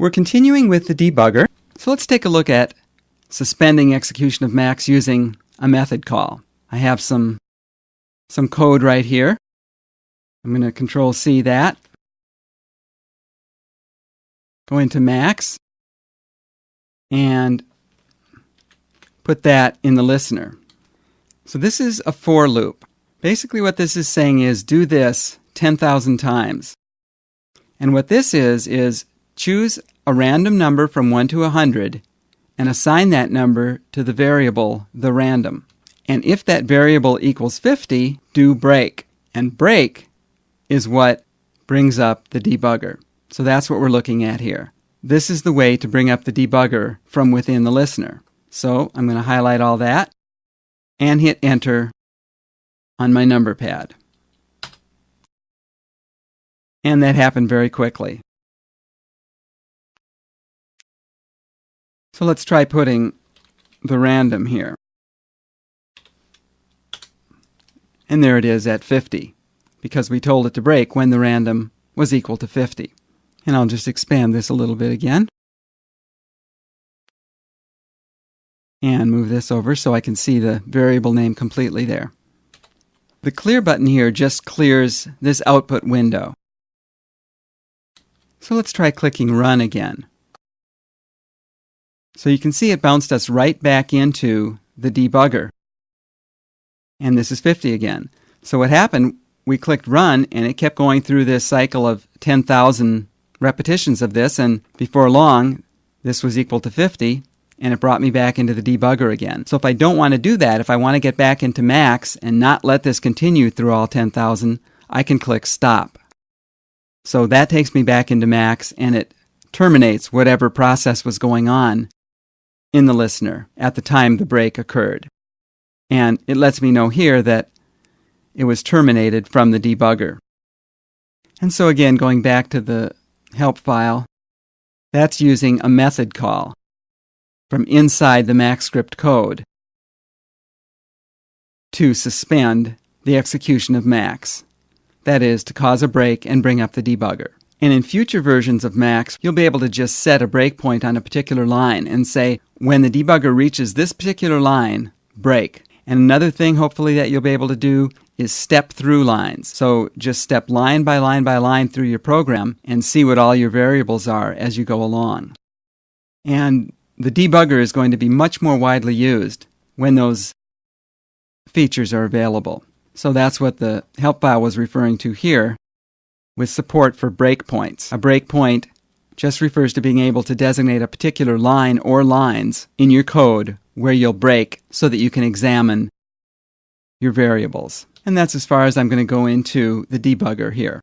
We're continuing with the debugger, so let's take a look at suspending execution of max using a method call. I have some code right here. I'm going to Control-C that. Go into max and put that in the listener. So this is a for loop. Basically what this is saying is do this 10,000 times. And what this is choose a random number from 1 to 100 and assign that number to the variable the random. And if that variable equals 50, do break. And break is what brings up the debugger. So that's what we're looking at here. This is the way to bring up the debugger from within the listener. So I'm going to highlight all that and hit enter on my number pad. And that happened very quickly. So let's try putting the random here. And there it is at 50, because we told it to break when the random was equal to 50. And I'll just expand this a little bit again. And move this over so I can see the variable name completely there. The clear button here just clears this output window. So let's try clicking run again. So you can see it bounced us right back into the debugger. And this is 50 again. So what happened, we clicked run and it kept going through this cycle of 10,000 repetitions of this, and before long this was equal to 50 and it brought me back into the debugger again. So if I don't want to do that, if I want to get back into max and not let this continue through all 10,000, I can click stop. So that takes me back into max and it terminates whatever process was going on in the listener at the time the break occurred. And it lets me know here that it was terminated from the debugger. And so again, going back to the help file, that's using a method call from inside the max script code to suspend the execution of max. That is, to cause a break and bring up the debugger. And in future versions of max, you'll be able to just set a breakpoint on a particular line and say, when the debugger reaches this particular line, break. And another thing, hopefully, that you'll be able to do is step through lines. So just step line by line by line through your program and see what all your variables are as you go along. And the debugger is going to be much more widely used when those features are available. So that's what the help file was referring to here with support for breakpoints. A breakpoint just refers to being able to designate a particular line or lines in your code where you'll break so that you can examine your variables. And that's as far as I'm going to go into the debugger here.